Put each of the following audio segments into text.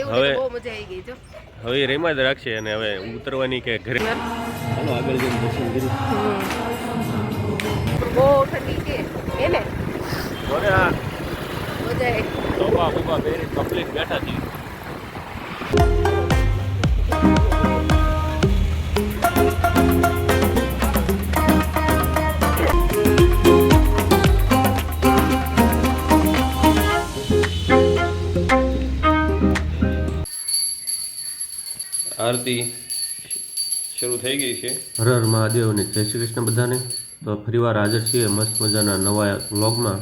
હવે બહુ મજા આવી ગઈ જો. હવે રેમાં જ રાખશે અને હવે ઉતરવાની કે ઘરે ચાલો આગળ જઈને દર્શન કરી. બહુ ઠંડી છે એને બોલે આ મજા આવી. સોફા બોફા પહેરી કમ્પ્લીટ બેઠા છીએ. આરતી શરૂ થઈ ગઈ છે. હર હર મહાદેવ અને જય શ્રી કૃષ્ણ બધાને. તો ફરીવાર હાજર છીએ મસ્ત મજાના નવા વ્લોગમાં.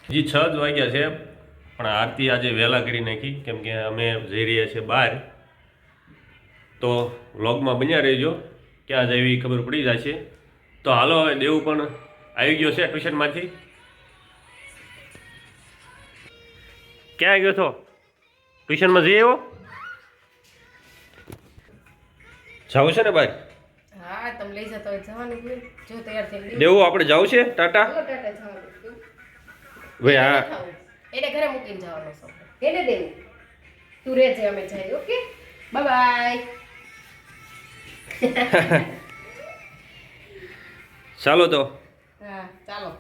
હજી 6 જ વાગ્યા છે પણ આરતી આજે વહેલા કરી નાખી કેમ કે અમે જઈ રહ્યા છીએ બહાર. તો વ્લોગમાં બન્યા રહેજો, ક્યાં જાય એવી ખબર પડી જશે. તો હાલો હવે દેવ પણ આવી ગયો છે ટ્યુશનમાંથી. ક્યાં ગયો છો? ટ્યુશનમાં જઈ આવ્યો? જાવું છે ને ભાઈ? હા તમે લઈ જતા હોય જવાનું હોય જો તૈયાર થઈ દેવું આપણે જાવું છે ટાટા ટાટા જવાનું ભાઈ. હા એને ઘરે મૂકીને જવાનો છો એને દેવું તું રહેજે અમે જઈએ. Okay bye bye. ચાલો તો. હા ચાલો.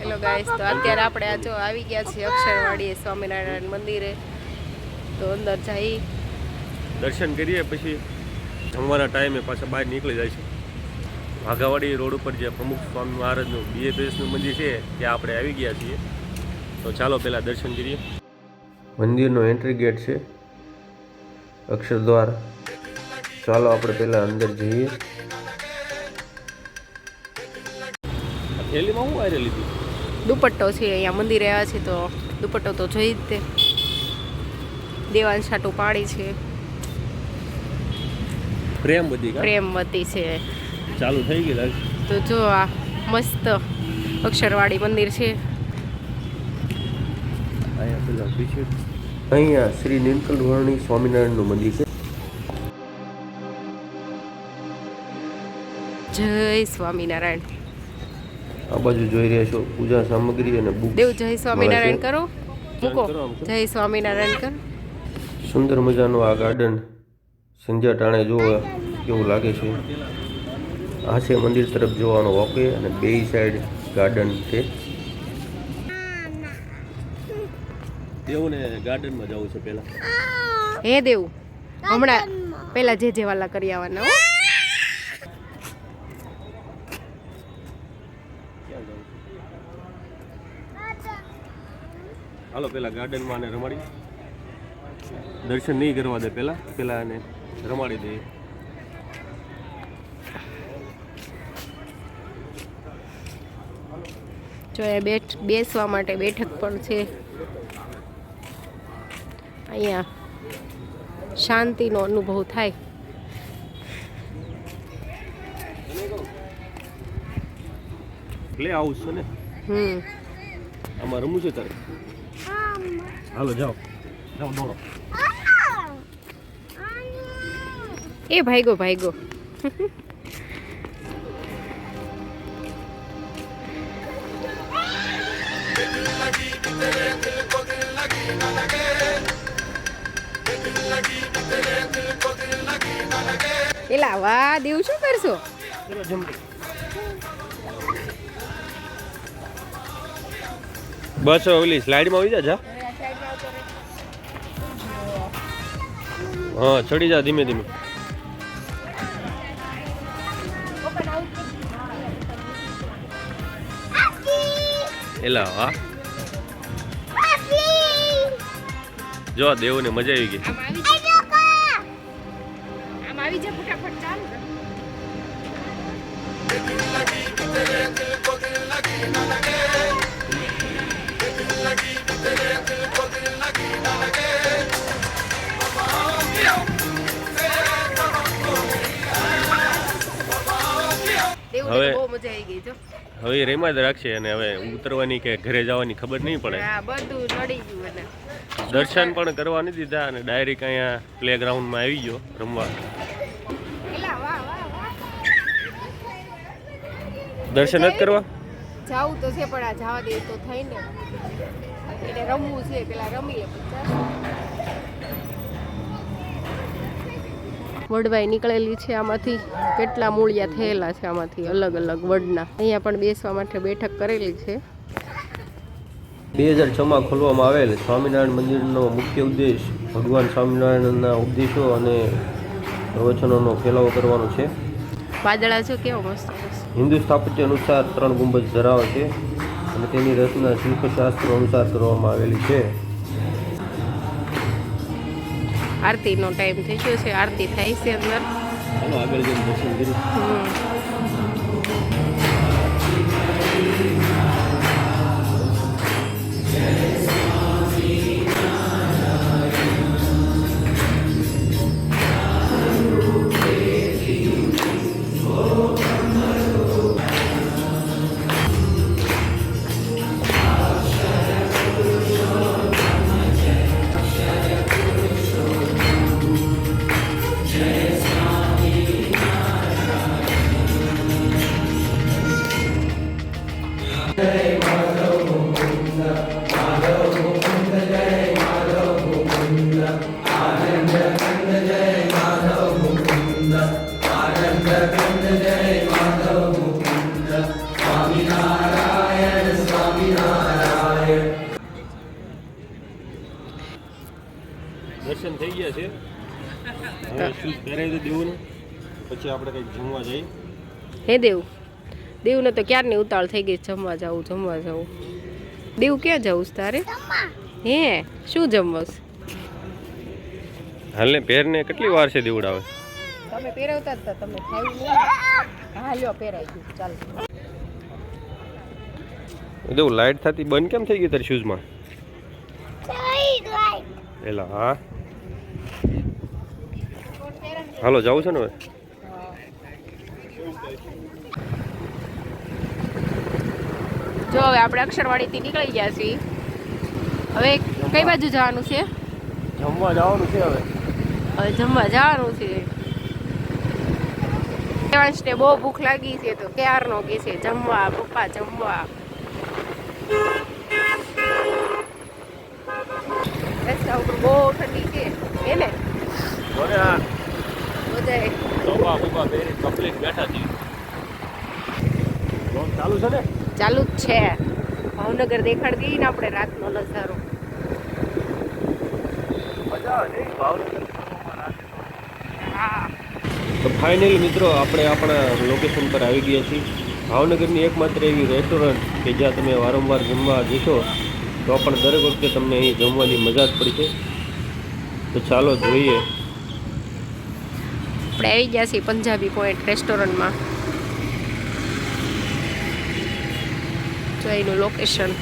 હેલો ગાઈસ, તો અત્યારે આપણે આ જો આવી ગયા છીએ અક્ષરવાડી સ્વામિનારાયણ મંદિરે. તો અંદર જઈ દર્શન કરીએ પછી જમવાના ટાઈમે પાછા બહાર નીકળી જાય છે. વાઘાવાડી રોડ ઉપર જે પ્રમુખ સ્વામી મહારાજનું BFSનું મંદિર છે ત્યાં આપણે આવી ગયા છીએ. તો ચાલો પહેલાં દર્શન કરીએ. મંદિરનો એન્ટ્રી ગેટ છે, અક્ષરદ્વાર. ચાલો આપણે પહેલાં અંદર જઈએ. થેલીમાં હું વાયરે લીધું દુપટ્ટો છે. અહીંયા મંદિરે આવ્યા છે તો દુપટ્ટો તો જોઈ જ તે. દેવાન છાટું પાડી છે, પ્રેમવતી પ્રેમવતી છે. ચાલુ થઈ ગઈ લાગે. તો જો આ મસ્ત અક્ષરવાડી મંદિર છે. અહીંયા પેલા અહીંયા શ્રી નીલકંઠ સ્વામિનારાયણનું મંદિર છે. જય સ્વામિનારાયણ. આ બાજુ જોઈ રહ્યા છો પૂજા સામગ્રી અને બુક. દેવ જય સ્વામિનારાયણ કરો, મૂકો જય સ્વામિનારાયણ કરો. સુંદર મજાનું આ ગાર્ડન સંધ્યા ટાણે જોવા કેવું લાગે છે. આ છે મંદિર તરફ જોવાનો વોકે અને બે સાઈડ ગાર્ડન છે. દેવને ગાર્ડનમાં જવું છે પહેલા. હે દેવ હમણાં પહેલા જે જેવાલા કરી આવવાના હો. હાલો પેલા ગાર્ડનમાં આને રમાડી. દર્શન નહીં કરવા દે પેલા આને રમાડી દઈએ. જો એ બેસવા માટે બેઠક પણ છે. અહીંયા શાંતિનો અનુભવ થાય. પ્લે હાઉસ છે ને, આમાં રમવું છે તારે? હાલો જાઓ દોડો. એ ભાઈગો ભાઈગો. એલા વાહ દેવ શું કરશો? બસ ઓલી સ્લાઇડમાં આવી જા. હા ચડી જા ધીમે ધીમે. એલા વાહ જો દેવને મજા આવી ગઈ. આમ આવી જા ફટાફટ ચાલ. હવે મજા આવી ગઈ જો. હવે એ રેમાં જ રાખશે અને હવે ઉતરવાની કે ઘરે જવાની ખબર નહીં પડે. હા બધું નડી ગયું એને. દર્શન પણ કરવા નથી દીધા અને ડાયરેક્ટ અહીંયા પ્લેગ્રાઉન્ડમાં આવી ગયો રમવા. દર્શન જ કરવા જાવું તો છે પણ આ જવા દે તો થઈ ને એટલે રમવું છે પેલા રમી લે વડવાઈ નીકળેલી છે આમાંથી કેટલા મૂળિયા થયેલા છે આમાંથી અલગ અલગ વડના અહીંયા પણ બેસવા માટે બેઠક કરેલી છે 2006માં ખોલવામાં આવેલ સ્વામિનારાયણ મંદિરનો મુખ્ય ઉદ્દેશ ભગવાન સ્વામિનારાયણના ઉપદેશો અને પ્રવચનોનો ફેલાવો કરવાનો છે. વાદળા જો કેવો મસ્ત હિન્દુ સ્થાપત્ય અનુસાર 3 ગુંબજ ધરાવે છે અને તેની રચના શિલ્પશાસ્ત્ર અનુસાર કરવામાં આવેલી છે. આરતીનો ટાઈમ થઈ ગયો છે આરતી થાય છે અંદર ચાલો આગળ જઈને દર્શન કરીએ. દર્શન થઈ ગયા છે હવે શૂઝ પહેરાવી તો દેવું ને પછી આપણે કંઈક જમવા જઈએ. હે દેવને તો ક્યારની ઉતાળ થઈ ગઈ જમવા જવું. દેવ ક્યાં જવું છે તારે? હે શું જમવસ? હાલને પહેરને કેટલી વાર છે દેવડાવે? તમે પહેરાવતા હતા તમે ખાયું નહીં? હા લ્યો પહેરાઈ ગયું ચાલ. દેવું લાઈટ થતી બંધ કેમ થઈ ગઈ તારી શૂઝમાં? એલા હા હાલો જવું છે ને હવે. જો હવે આપણે અક્ષરવાડીથી નીકળી ગયા છીએ. હવે કઈ બાજુ જવાનું છે? જમવા જવાનું છે હવે. હવે જમવા જવાનું છે. દેવાંશને બહુ ભૂખ લાગી છે તો ક્યારનો કે છે જમવા પપ્પા જમવા. રસ્તા ઉપર બહુ ઠંડી છે એને બધાય સોફા બોફા પહેરી કમ્પ્લીટ બેઠા છીએ. લોન ચાલુ છે ને? ચાલુ જ છે. ભાવનગર દેખાડી દઈએ ને આપણે રાતનો નજારો. મજા આવે ભાવનગર. હા તો ફાઇનલી મિત્રો આપણે આપણા લોકેશન પર આવી ગયા છીએ. ભાવનગરની એકમાત્ર એવી રેસ્ટોરન્ટ કે જ્યાં તમે વારંવાર જમવા જશો તો પણ દરેક વખતે તમને અહીં જમવાની મજા જ પડશે. તો ચાલો જોઈએ. આપણે આવી ગયા છીએ પંજાબી પોઈન્ટ રેસ્ટોરન્ટમાં. જો એનું લોકેશન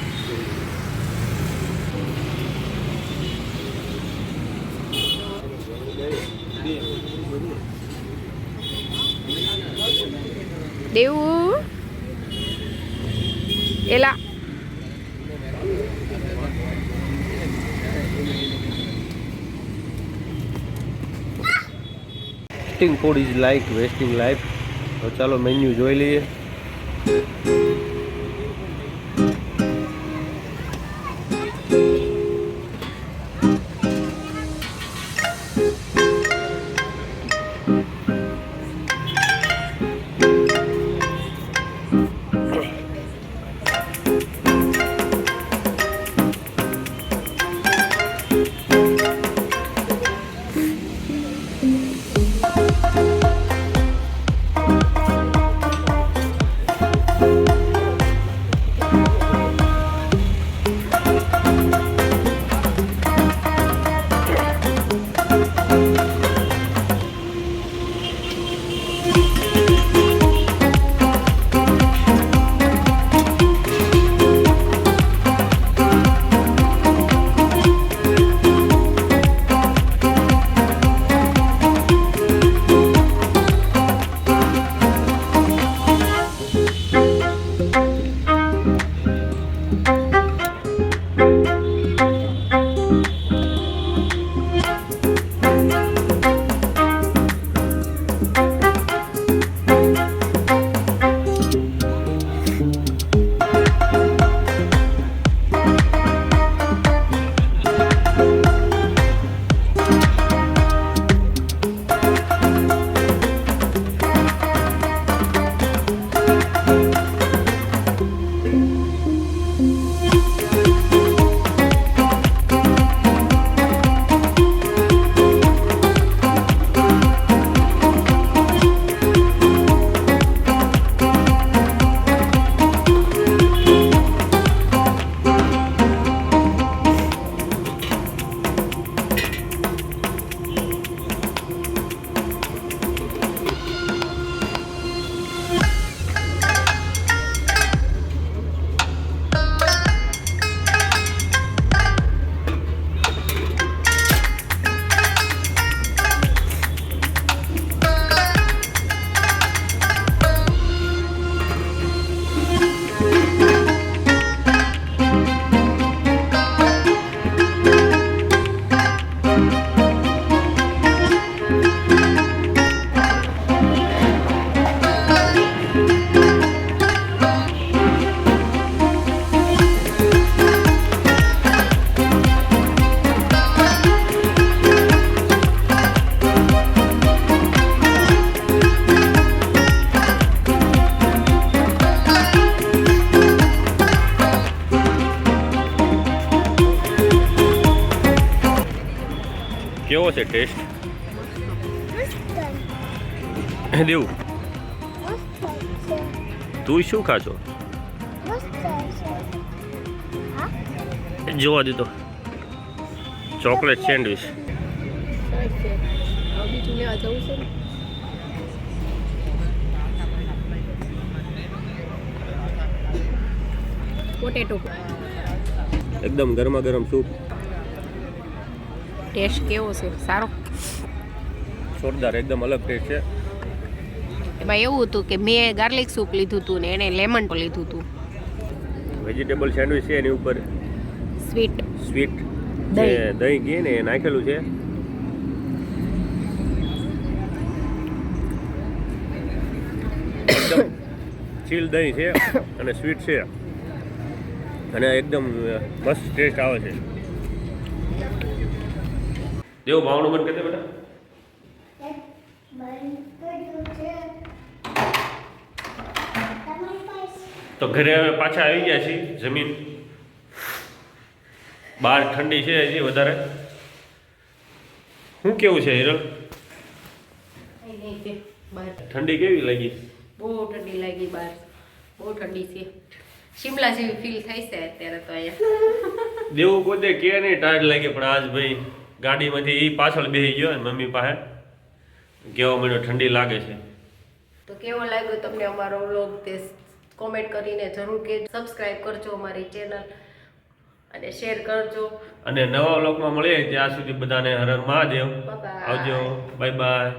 દેવું એલા wasting food is like wasting life. તો ચાલો મેન્યુ જોઈ લઈએ. કેવો છે ટેસ્ટ દેવું? તું શું ખાશો? જોવા દીધો ચોકલેટ સેન્ડવિચ. બીજું લેવા જવું છે ને? પોટેટો એકદમ ગરમા ગરમ સૂપ. ટેસ્ટ કેવો છે? સારો. જોરદાર, એકદમ અલગ ટેસ્ટ છે. એમાં એવું હતું કે મેં ગાર્લિક સૂપ લીધું હતું ને એને લેમન પણ લીધું હતું. વેજીટેબલ સેન્ડવિચ છે એની ઉપર સ્વીટ દહીં ઘી ને એ નાખેલું છે. એકદમ ચીલ દહીં છે અને સ્વીટ છે અને એકદમ મસ્ત ટેસ્ટ આવે છે. દેવ ભાવનું બંધ કરી દે બેટા. તો ઘરે હવે પાછા આવી ગયા છીએ. જમીન બહાર ઠંડી છે હજી વધારે. શું કેવું છે હિરલ? ઠંડી કેવી લાગી? બહુ ઠંડી લાગી બહાર. બહુ ઠંડી છે. શિમલા જેવી ફીલ થાય છે અત્યારે તો અહીંયા. દેવું પોતે કે નહીં ટાઢ લાગે, પણ આજ ભાઈ ગાડીમાંથી એ પાછળ બેસી ગયો ને મમ્મી પાસે કેવો મને ઠંડી લાગે છે. તો કેવો લાગ્યો તમને અમારો વ્લોગ તે કોમેન્ટ કરીને જરૂર કે સબસ્ક્રાઇબ કરજો અમારી ચેનલ અને શેર કરજો. અને નવા વ્લોગમાં મળીએ ત્યાં સુધી બધાને હર હર મહાદેવ. આવજો. Bye bye.